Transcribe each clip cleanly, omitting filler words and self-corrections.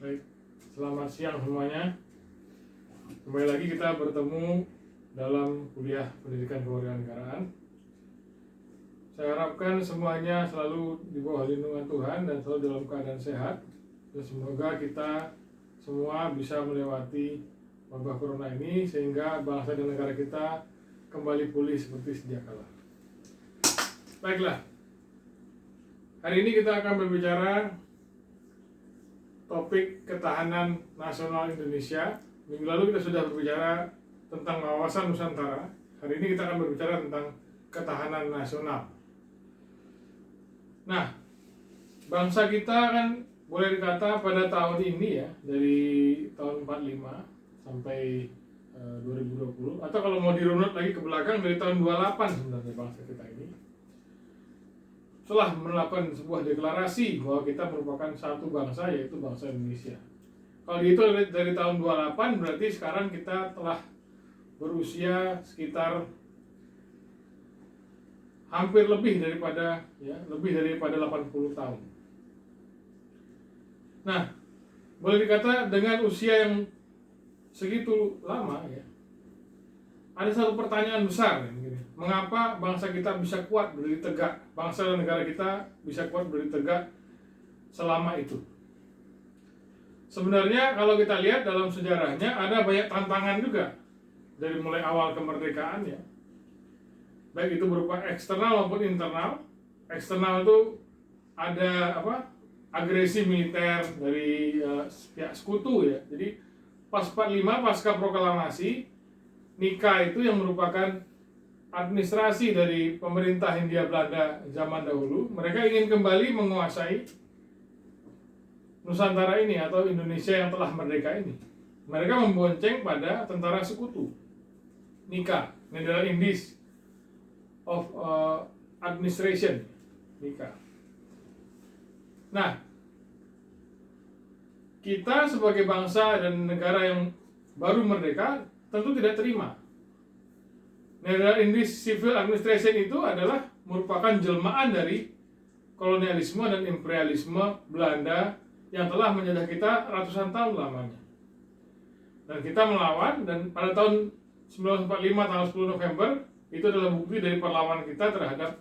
Baik, selamat siang semuanya. Kembali lagi kita bertemu dalam kuliah pendidikan kewarganegaraan. Saya harapkan semuanya selalu di bawah lindungan Tuhan dan selalu dalam keadaan sehat. Dan semoga kita semua bisa melewati wabah corona ini sehingga bangsa dan negara kita kembali pulih seperti sedia kala. Baiklah, hari ini kita akan berbicara topik ketahanan nasional Indonesia. Minggu lalu kita sudah berbicara tentang wawasan Nusantara. Hari ini kita akan berbicara tentang ketahanan nasional. Nah, bangsa kita kan boleh dikata pada tahun ini ya, dari tahun 45 sampai 2020, atau kalau mau dirunut lagi ke belakang dari tahun 28 sebenarnya bangsa kita ini telah melakukan sebuah deklarasi bahwa kita merupakan satu bangsa, yaitu bangsa Indonesia. Kalau dihitung dari tahun 28, berarti sekarang kita telah berusia sekitar hampir lebih daripada 80 tahun. Nah, boleh dikata dengan usia yang segitu lama ya, ada satu pertanyaan besar ya, mengapa bangsa kita bisa kuat berdiri tegak, bangsa dan negara kita bisa kuat berdiri tegak selama itu? Sebenarnya kalau kita lihat dalam sejarahnya ada banyak tantangan juga dari mulai awal kemerdekaan ya, baik itu berupa eksternal maupun internal. Eksternal itu ada agresi militer dari pihak sekutu ya. Jadi pas 45 pasca proklamasi, Nika itu yang merupakan administrasi dari pemerintah Hindia Belanda zaman dahulu, mereka ingin kembali menguasai Nusantara ini atau Indonesia yang telah merdeka ini. Mereka membonceng pada tentara sekutu, Nika, Netherlands Indies of Administration, Nika. Nah, kita sebagai bangsa dan negara yang baru merdeka tentu tidak terima. Netherlands Indies Civil Administration itu adalah merupakan jelmaan dari kolonialisme dan imperialisme Belanda yang telah menjajah kita ratusan tahun lamanya. Dan kita melawan, dan pada tahun 1945 tanggal 10 November itu adalah bukti dari perlawanan kita terhadap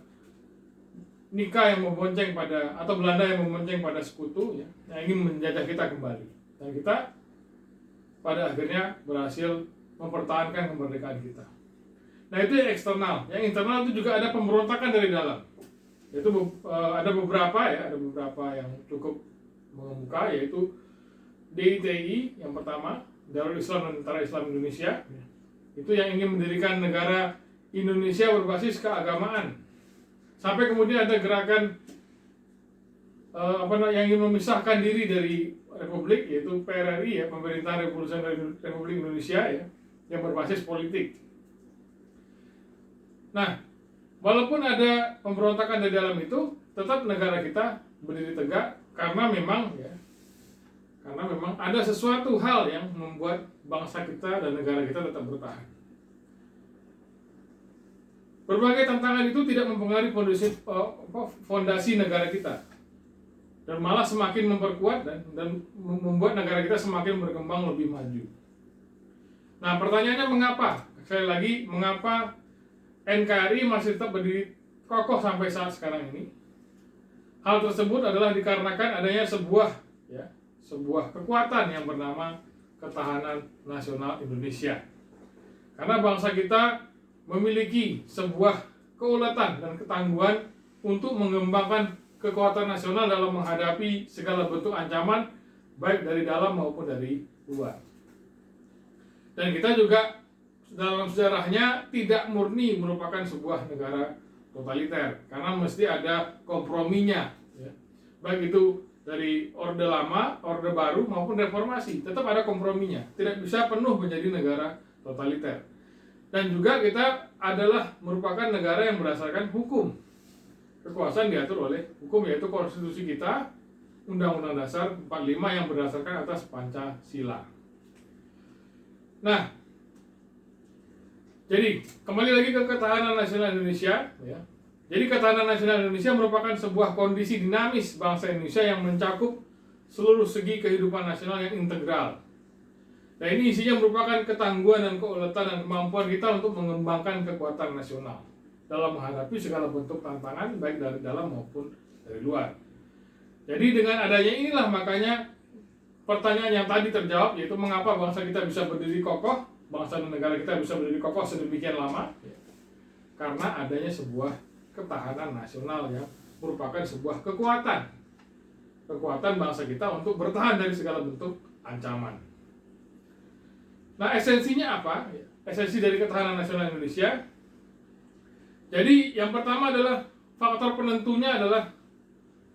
Nika yang membonceng pada, atau Belanda yang membonceng pada sekutu ya, yang ingin menjajah kita kembali. Dan kita pada akhirnya berhasil mempertahankan kemerdekaan kita. Nah, itu yang eksternal. Yang internal itu juga ada pemberontakan dari dalam. Yaitu ada beberapa yang cukup mengemuka, yaitu DITI yang pertama, Darul Islam dan Tentara Islam Indonesia. Itu yang ingin mendirikan negara Indonesia berbasis keagamaan. Sampai kemudian ada gerakan yang ingin memisahkan diri dari Republik, yaitu PRRI ya, Pemerintahan Republik Indonesia ya, yang berbasis politik. Nah, walaupun ada pemberontakan dari dalam itu, tetap negara kita berdiri tegak karena memang ada sesuatu hal yang membuat bangsa kita dan negara kita tetap bertahan. Berbagai tantangan itu tidak mempengaruhi fondasi negara kita, dan malah semakin memperkuat dan membuat negara kita semakin berkembang lebih maju. Nah, pertanyaannya mengapa? Sekali lagi, mengapa NKRI masih tetap berdiri kokoh sampai saat sekarang ini? Hal tersebut adalah dikarenakan adanya sebuah kekuatan yang bernama ketahanan nasional Indonesia. Karena bangsa kita memiliki sebuah keuletan dan ketangguhan untuk mengembangkan kekuatan nasional dalam menghadapi segala bentuk ancaman, baik dari dalam maupun dari luar. Dan kita juga dalam sejarahnya tidak murni merupakan sebuah negara totaliter, karena mesti ada komprominya ya. Baik itu dari Orde Lama, Orde Baru maupun reformasi, tetap ada komprominya. Tidak bisa penuh menjadi negara totaliter. Dan juga kita adalah merupakan negara yang berdasarkan hukum. Kekuasaan diatur oleh hukum, yaitu konstitusi kita, Undang-Undang Dasar 45 yang berdasarkan atas Pancasila. Nah, jadi kembali lagi ke ketahanan nasional Indonesia ya. Jadi ketahanan nasional Indonesia merupakan sebuah kondisi dinamis bangsa Indonesia yang mencakup seluruh segi kehidupan nasional yang integral. Nah, ini isinya merupakan ketangguhan dan keuletan dan kemampuan kita untuk mengembangkan kekuatan nasional dalam menghadapi segala bentuk tantangan baik dari dalam maupun dari luar. Jadi dengan adanya inilah makanya pertanyaan yang tadi terjawab, yaitu mengapa bangsa kita bisa berdiri kokoh, bangsa dan negara kita bisa berdiri kokoh sedemikian lama, karena adanya sebuah ketahanan nasional yang merupakan sebuah kekuatan bangsa kita untuk bertahan dari segala bentuk ancaman. Nah, esensinya apa? Esensi dari ketahanan nasional Indonesia. Jadi yang pertama adalah faktor penentunya adalah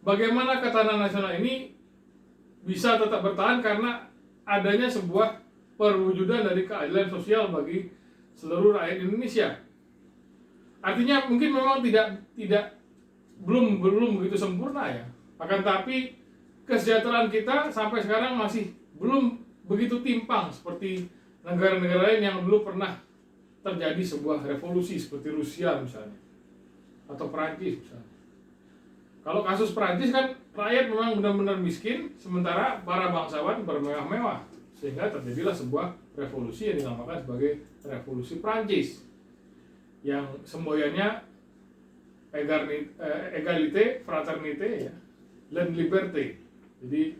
bagaimana ketahanan nasional ini bisa tetap bertahan karena adanya sebuah perwujudan dari keadilan sosial bagi seluruh rakyat Indonesia. Artinya mungkin memang belum begitu sempurna ya. Akan tapi kesejahteraan kita sampai sekarang masih belum begitu timpang seperti negara-negara lain yang dulu pernah terjadi sebuah revolusi seperti Rusia misalnya atau Perancis misalnya. Kalau kasus Perancis kan rakyat memang benar-benar miskin, sementara para bangsawan bermewah-mewah, sehingga terjadilah sebuah revolusi yang dinamakan sebagai revolusi Perancis yang semboyannya égalité, fraternité, ya, dan liberté. Jadi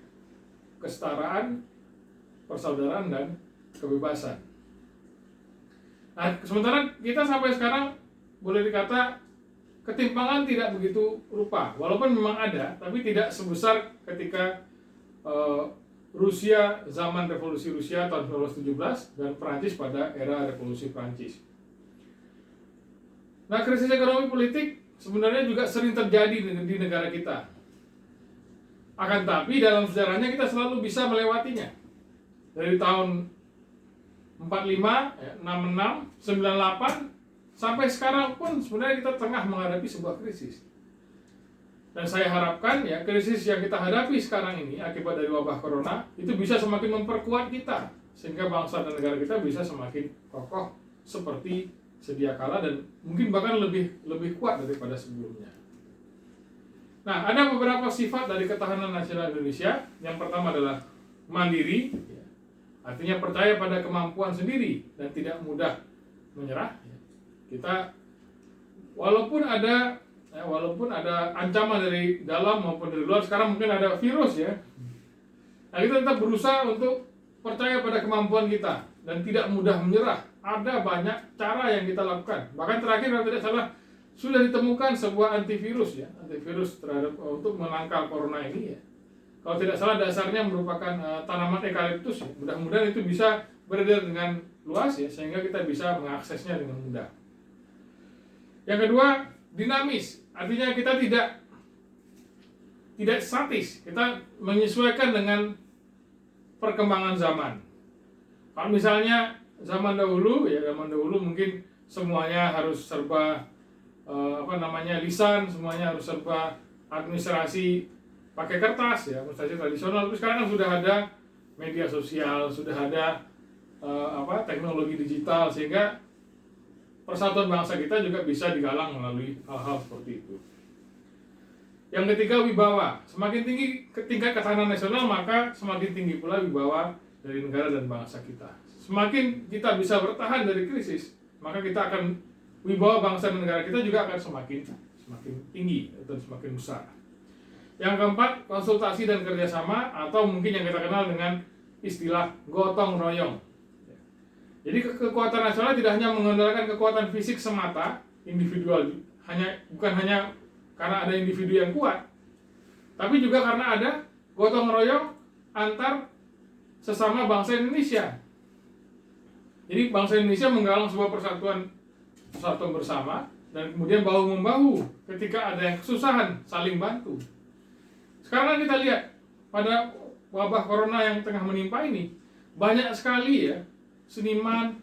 kesetaraan, persaudaraan, dan kebebasan. Nah, sementara kita sampai sekarang boleh dikata ketimpangan tidak begitu rupa, walaupun memang ada, tapi tidak sebesar ketika Rusia, zaman revolusi Rusia tahun 1917 dan Perancis pada era revolusi Perancis. Nah, krisis ekonomi politik sebenarnya juga sering terjadi di negara kita. Akan tapi dalam sejarahnya kita selalu bisa melewatinya. Dari tahun 45, 66, 98 sampai sekarang pun sebenarnya kita tengah menghadapi sebuah krisis. Dan saya harapkan ya krisis yang kita hadapi sekarang ini akibat dari wabah corona itu bisa semakin memperkuat kita sehingga bangsa dan negara kita bisa semakin kokoh seperti sedia kala dan mungkin bahkan lebih kuat daripada sebelumnya. Nah, ada beberapa sifat dari ketahanan nasional Indonesia. Yang pertama adalah mandiri, artinya percaya pada kemampuan sendiri dan tidak mudah menyerah. Kita walaupun ada ancaman dari dalam maupun dari luar, sekarang mungkin ada virus ya. Nah, kita tetap berusaha untuk percaya pada kemampuan kita dan tidak mudah menyerah. Ada banyak cara yang kita lakukan. Bahkan terakhir kalau tidak salah sudah ditemukan sebuah antivirus terhadap untuk menangkal corona ini ya. Kalau tidak salah dasarnya merupakan tanaman eukaliptus ya. Mudah-mudahan itu bisa beredar dengan luas ya sehingga kita bisa mengaksesnya dengan mudah. Yang kedua, dinamis. Artinya kita tidak statis. Kita menyesuaikan dengan perkembangan zaman. Kalau misalnya zaman dahulu mungkin semuanya harus serba lisan, semuanya harus serba administrasi pakai kertas ya, administrasi tradisional. Tapi sekarang kan sudah ada media sosial, sudah ada teknologi digital sehingga persatuan bangsa kita juga bisa digalang melalui hal-hal seperti itu. Yang ketiga, wibawa. Semakin tinggi tingkat ketahanan nasional, maka semakin tinggi pula wibawa dari negara dan bangsa kita. Semakin kita bisa bertahan dari krisis, maka kita akan wibawa bangsa dan negara kita juga akan semakin tinggi atau semakin besar. Yang keempat, konsultasi dan kerjasama atau mungkin yang kita kenal dengan istilah gotong royong. Jadi kekuatan nasional tidak hanya mengandalkan kekuatan fisik semata, individual, bukan hanya karena ada individu yang kuat, tapi juga karena ada gotong royong antar sesama bangsa Indonesia. Jadi bangsa Indonesia menggalang sebuah persatuan bersama dan kemudian bahu-membahu ketika ada yang kesusahan, saling bantu. Sekarang kita lihat pada wabah corona yang tengah menimpa ini, banyak sekali ya seniman,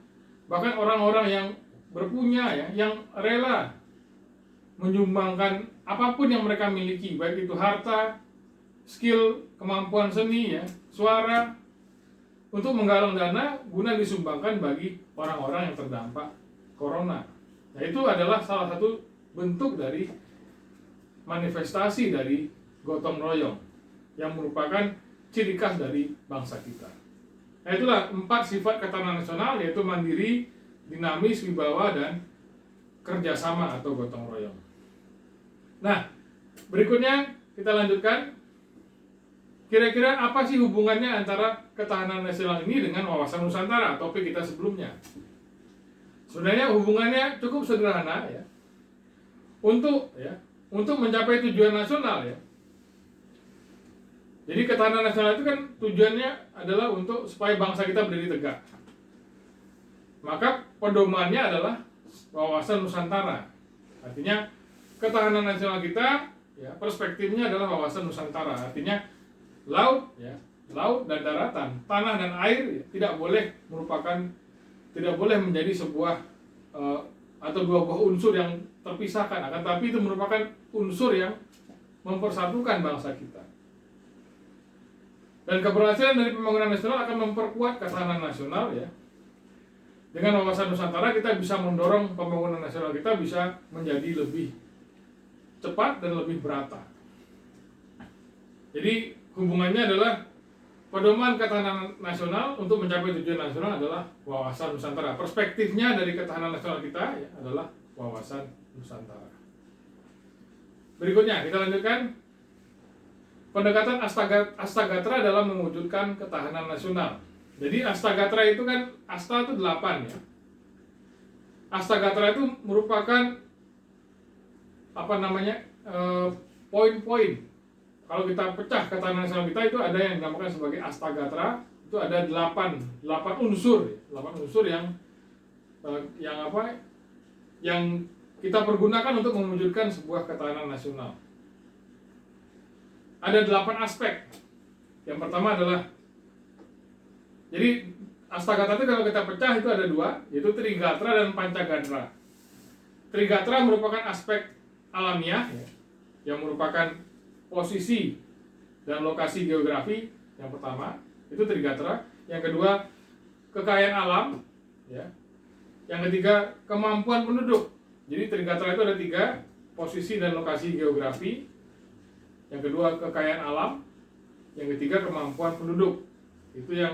bahkan orang-orang yang berpunya ya, yang rela menyumbangkan apapun yang mereka miliki, baik itu harta, skill, kemampuan seni ya, suara, untuk menggalang dana guna disumbangkan bagi orang-orang yang terdampak corona. Nah, itu adalah salah satu bentuk dari manifestasi dari gotong royong yang merupakan ciri khas dari bangsa kita. Nah, itulah 4 sifat ketahanan nasional, yaitu mandiri, dinamis, wibawa, dan kerjasama atau gotong royong. Nah, berikutnya kita lanjutkan. Kira-kira apa sih hubungannya antara ketahanan nasional ini dengan wawasan Nusantara, topik kita sebelumnya? Sebenarnya hubungannya cukup sederhana ya. Untuk mencapai tujuan nasional ya. Jadi ketahanan nasional itu kan tujuannya adalah untuk supaya bangsa kita berdiri tegak. Maka pedomannya adalah wawasan Nusantara. Artinya ketahanan nasional kita ya, perspektifnya adalah wawasan Nusantara. Artinya laut dan daratan, tanah dan air tidak boleh menjadi sebuah atau dua buah unsur yang terpisahkan, akan tapi itu merupakan unsur yang mempersatukan bangsa kita. Dan keberhasilan dari pembangunan nasional akan memperkuat ketahanan nasional ya. Dengan wawasan Nusantara kita bisa mendorong pembangunan nasional kita bisa menjadi lebih cepat dan lebih merata. Jadi hubungannya adalah pedoman ketahanan nasional untuk mencapai tujuan nasional adalah wawasan Nusantara. Perspektifnya dari ketahanan nasional kita ya, adalah wawasan Nusantara. Berikutnya kita lanjutkan. Pendekatan Astagatra dalam mewujudkan ketahanan nasional. Jadi Astagatra itu kan, Asta itu 8 ya. Astagatra itu merupakan poin-poin. Kalau kita pecah ketahanan nasional kita itu ada yang dinamakan sebagai Astagatra. Itu ada 8 unsur, 8 unsur yang kita pergunakan untuk mewujudkan sebuah ketahanan nasional. Ada 8 aspek. Yang pertama adalah, jadi Astagatra itu kalau kita pecah itu ada 2, yaitu Trigatra dan Pancagatra. Trigatra merupakan aspek alamiah ya, yang merupakan posisi dan lokasi geografi. Yang pertama itu Trigatra. Yang kedua kekayaan alam ya. Yang ketiga kemampuan penduduk. Jadi Trigatra itu ada 3, posisi dan lokasi geografi. Yang kedua kekayaan alam. Yang ketiga kemampuan penduduk. Itu yang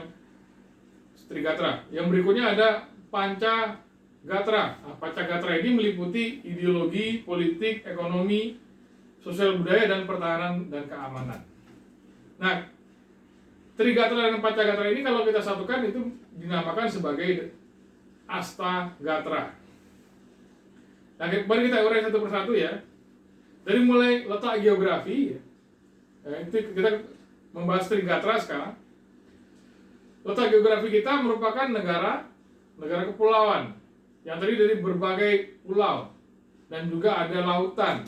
Trigatra. Yang berikutnya ada Pancagatra. Nah, Pancagatra ini meliputi ideologi, politik, ekonomi, sosial budaya, dan pertahanan dan keamanan. Nah, Trigatra dan Pancagatra ini kalau kita satukan itu dinamakan sebagai Astagatra. Nah, mari kita urai satu persatu ya. Dari mulai letak geografi ya. Itu kita membahas Trigatra sekarang. Letak geografi kita merupakan negara kepulauan yang terdiri dari berbagai pulau dan juga ada lautan.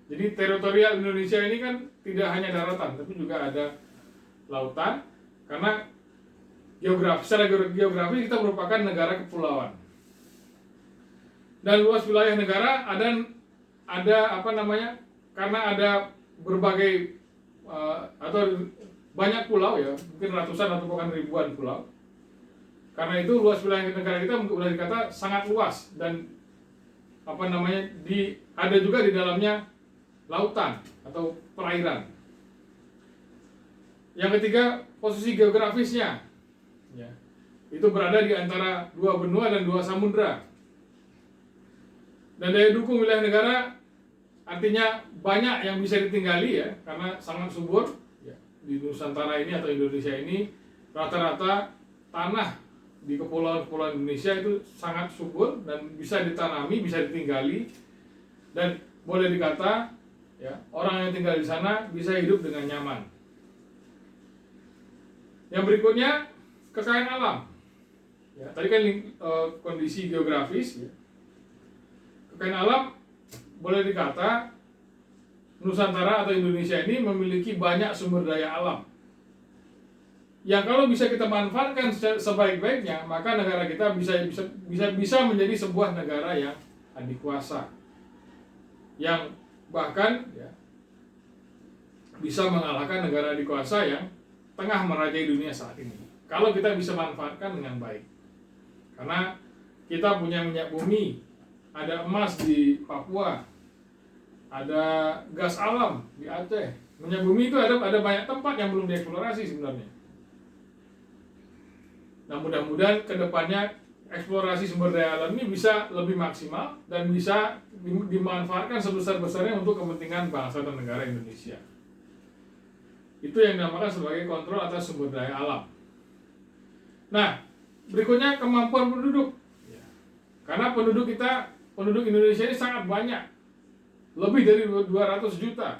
Jadi teritorial Indonesia ini kan tidak hanya daratan, tapi juga ada lautan, karena secara geografi kita merupakan negara kepulauan. Dan luas wilayah negara karena ada berbagai atau banyak pulau ya, mungkin ratusan atau bahkan ribuan pulau. Karena itu luas wilayah negara kita boleh dikata sangat luas dan ada juga di dalamnya lautan atau perairan. Yang ketiga, posisi geografisnya ya, itu berada di antara 2 benua dan 2 samudra. Dan daya dukung wilayah negara artinya banyak yang bisa ditinggali ya, karena sangat subur ya. Di Nusantara ini atau Indonesia ini rata-rata tanah di kepulauan-kepulauan Indonesia itu sangat subur dan bisa ditanami, bisa ditinggali, dan boleh dikata ya, orang yang tinggal di sana bisa hidup dengan nyaman. Yang berikutnya kekayaan alam. Ya, tadi kan kondisi geografis. Ya. Kekayaan alam boleh dikata Nusantara atau Indonesia ini memiliki banyak sumber daya alam. Yang kalau bisa kita manfaatkan sebaik-baiknya, maka negara kita bisa menjadi sebuah negara yang adikuasa, yang bahkan ya, bisa mengalahkan negara adikuasa yang tengah merajai dunia saat ini. Kalau kita bisa manfaatkan dengan baik, karena kita punya minyak bumi, ada emas di Papua, ada gas alam di Aceh, Minyak bumi itu ada banyak tempat yang belum dieksplorasi sebenarnya. Nah, mudah-mudahan kedepannya eksplorasi sumber daya alam ini bisa lebih maksimal dan bisa dimanfaatkan sebesar-besarnya untuk kepentingan bangsa dan negara Indonesia. Itu yang dinamakan sebagai kontrol atas sumber daya alam. Nah, berikutnya kemampuan penduduk. Karena penduduk Indonesia ini sangat banyak. Lebih dari 200 juta.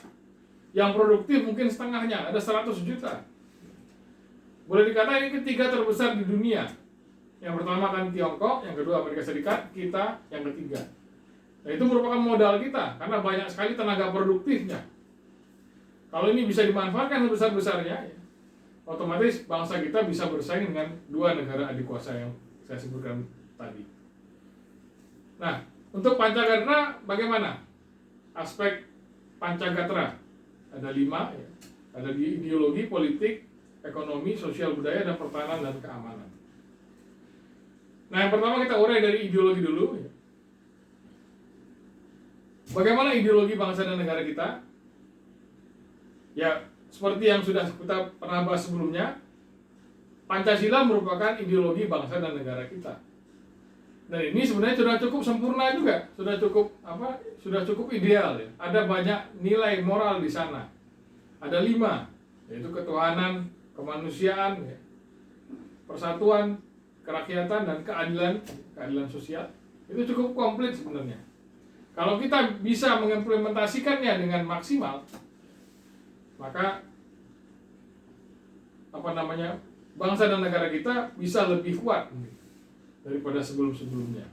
Yang produktif mungkin setengahnya, ada 100 juta. Boleh dikatakan ini ketiga terbesar di dunia. Yang pertama kan Tiongkok, yang kedua Amerika Serikat, kita yang ketiga. Nah, itu merupakan modal kita, karena banyak sekali tenaga produktifnya. Kalau ini bisa dimanfaatkan sebesar-besarnya, ya, otomatis bangsa kita bisa bersaing dengan dua negara adik kuasa yang saya sebutkan tadi. Nah, untuk Pancagatra bagaimana? Aspek Pancagatra ada 5, ya. Ada di ideologi, politik, ekonomi, sosial budaya, dan pertahanan dan keamanan. Nah, yang pertama kita urai dari ideologi dulu. Ya. Bagaimana ideologi bangsa dan negara kita? Ya, seperti yang sudah kita pernah bahas sebelumnya, Pancasila merupakan ideologi bangsa dan negara kita. Dan ini sebenarnya sudah cukup sempurna juga, sudah cukup ideal ya. Ada banyak nilai moral di sana. Ada 5, yaitu ketuhanan, kemanusiaan, ya, persatuan, kerakyatan, dan keadilan sosial. Itu cukup komplit sebenarnya. Kalau kita bisa mengimplementasikannya dengan maksimal, maka bangsa dan negara kita bisa lebih kuat daripada sebelum-sebelumnya.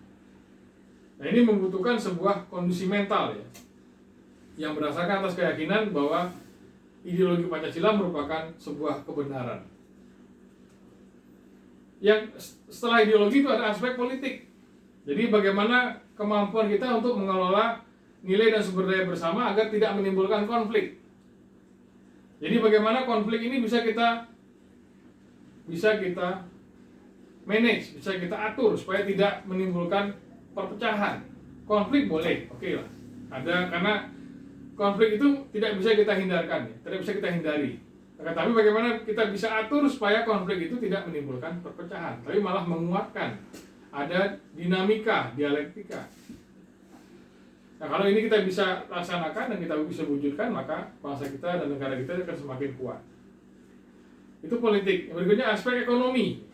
Nah, ini membutuhkan sebuah kondisi mental ya, yang berdasarkan atas keyakinan bahwa ideologi Pancasila merupakan sebuah kebenaran. Yang setelah ideologi itu ada aspek politik. Jadi bagaimana kemampuan kita untuk mengelola nilai dan sumber daya bersama agar tidak menimbulkan konflik. Jadi bagaimana konflik ini bisa kita manage, bisa kita atur supaya tidak menimbulkan perpecahan. Konflik boleh, oke lah. Ada, karena konflik itu tidak bisa kita hindarkan, ya, tidak bisa kita hindari. Tapi bagaimana kita bisa atur supaya konflik itu tidak menimbulkan perpecahan, tapi malah menguatkan. Ada dinamika, dialektika. Nah, kalau ini kita bisa laksanakan dan kita bisa wujudkan, maka bangsa kita dan negara kita akan semakin kuat. Itu politik. Berikutnya aspek ekonomi.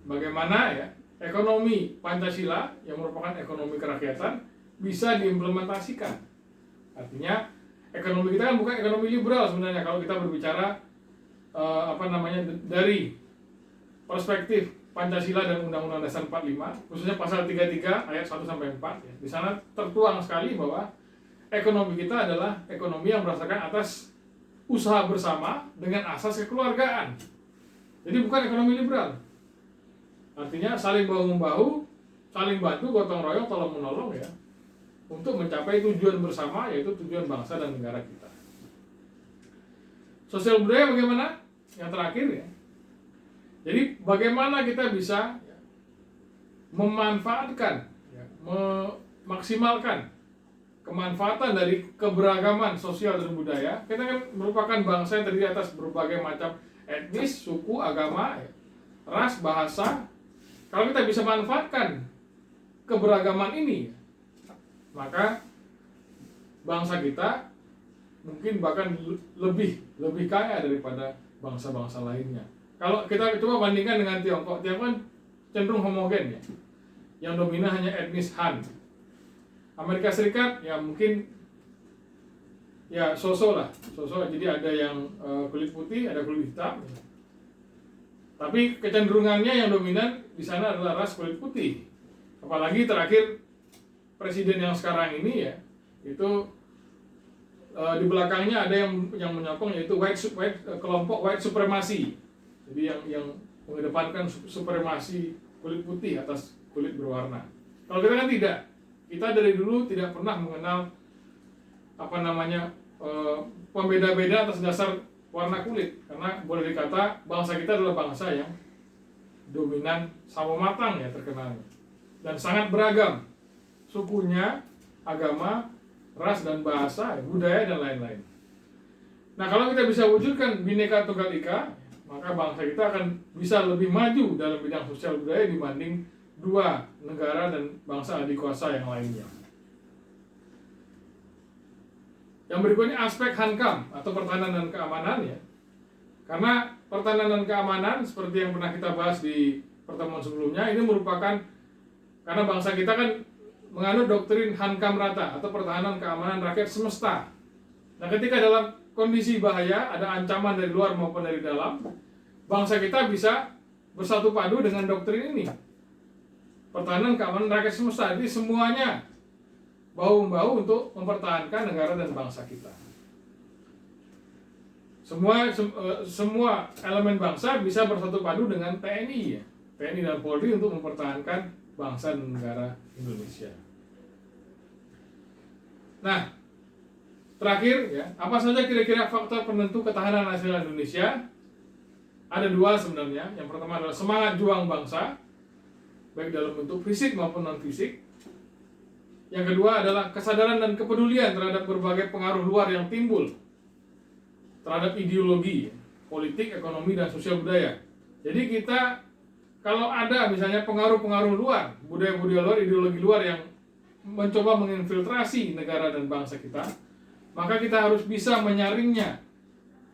Bagaimana ya ekonomi Pancasila yang merupakan ekonomi kerakyatan bisa diimplementasikan. Artinya ekonomi kita kan bukan ekonomi liberal sebenarnya kalau kita berbicara dari perspektif Pancasila dan Undang-Undang Dasar 45, khususnya pasal 33 ayat 1 sampai 4 ya. Di sana tertuang sekali bahwa ekonomi kita adalah ekonomi yang berdasarkan atas usaha bersama dengan asas kekeluargaan. Jadi bukan ekonomi liberal. Artinya saling bahu-membahu, saling bantu, gotong royong, tolong menolong ya, untuk mencapai tujuan bersama, yaitu tujuan bangsa dan negara kita. Sosial budaya bagaimana? Yang terakhir ya. Jadi bagaimana kita bisa memanfaatkan, memaksimalkan kemanfaatan dari keberagaman sosial dan budaya. Kita kan merupakan bangsa yang terdiri atas berbagai macam etnis, suku, agama, ras, bahasa. Kalau kita bisa manfaatkan keberagaman ini, maka bangsa kita mungkin bahkan lebih kaya daripada bangsa-bangsa lainnya. Kalau kita coba bandingkan dengan Tiongkok kan cenderung homogen ya, yang dominan hanya etnis Han. Amerika Serikat ya mungkin ya so-so, jadi ada yang kulit putih, ada kulit hitam. Tapi kecenderungannya yang dominan di sana adalah ras kulit putih. Apalagi terakhir presiden yang sekarang ini ya, itu di belakangnya ada yang menyokong, yaitu kelompok white supremacy. Jadi yang mengedepankan supremasi kulit putih atas kulit berwarna. Kalau kita kan tidak. Kita dari dulu tidak pernah mengenal pembeda-beda atas dasar warna kulit, karena boleh dikata bangsa kita adalah bangsa yang dominan sawo matang ya terkenalnya, dan sangat beragam sukunya, agama, ras dan bahasa, budaya dan lain-lain. Nah, kalau kita bisa wujudkan Bhinneka Tunggal Ika, maka bangsa kita akan bisa lebih maju dalam bidang sosial budaya dibanding dua negara dan bangsa adikuasa yang lainnya. Yang berikutnya aspek Hankam atau pertahanan dan keamanan ya. Karena pertahanan dan keamanan seperti yang pernah kita bahas di pertemuan sebelumnya, ini merupakan karena bangsa kita kan menganut doktrin Hankam Rata atau pertahanan keamanan rakyat semesta. Nah, ketika dalam kondisi bahaya, ada ancaman dari luar maupun dari dalam, bangsa kita bisa bersatu padu dengan doktrin ini. Pertahanan keamanan rakyat semesta, jadi semuanya bahu-membahu untuk mempertahankan negara dan bangsa kita. Semua elemen bangsa bisa bersatu padu dengan TNI ya. TNI dan Polri untuk mempertahankan bangsa dan negara Indonesia. Nah, terakhir ya, apa saja kira-kira faktor penentu ketahanan nasional Indonesia? Ada dua sebenarnya. Yang pertama adalah semangat juang bangsa, baik dalam bentuk fisik maupun non-fisik. Yang kedua adalah kesadaran dan kepedulian terhadap berbagai pengaruh luar yang timbul terhadap ideologi, politik, ekonomi, dan sosial budaya. Jadi kita, kalau ada misalnya pengaruh-pengaruh luar, budaya-budaya luar, ideologi luar yang mencoba menginfiltrasi negara dan bangsa kita, maka kita harus bisa menyaringnya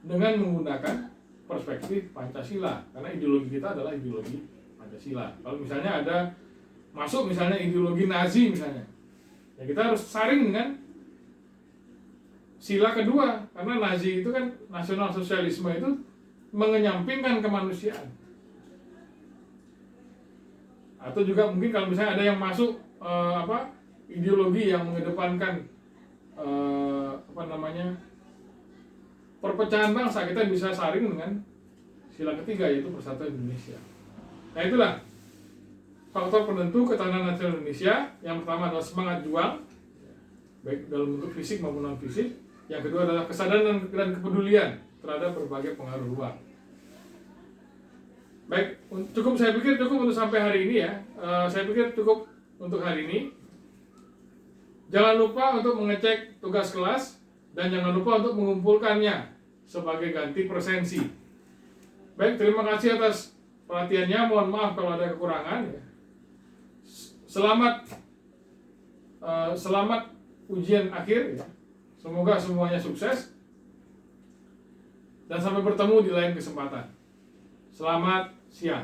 dengan menggunakan perspektif Pancasila, karena ideologi kita adalah ideologi Pancasila. Kalau misalnya ada masuk misalnya ideologi Nazi misalnya, ya kita harus saring dengan sila kedua, karena Nazi itu kan nasional sosialisme itu mengenyampingkan kemanusiaan. Atau juga mungkin kalau misalnya ada yang masuk ideologi yang mengedepankan perpecahan bangsa, kita bisa saring dengan sila ketiga yaitu Persatuan Indonesia. Nah, itulah faktor penentu ketahanan nasional Indonesia. Yang pertama adalah semangat juang, baik dalam bentuk fisik maupun non fisik. Yang kedua adalah kesadaran dan kepedulian terhadap berbagai pengaruh luar. Baik, saya pikir cukup untuk sampai hari ini ya. Saya pikir cukup untuk hari ini. Jangan lupa untuk mengecek tugas kelas dan jangan lupa untuk mengumpulkannya sebagai ganti presensi. Baik, terima kasih atas perhatiannya. Mohon maaf kalau ada kekurangan. Selamat ujian akhir ya. Semoga semuanya sukses dan sampai bertemu di lain kesempatan. Selamat siang.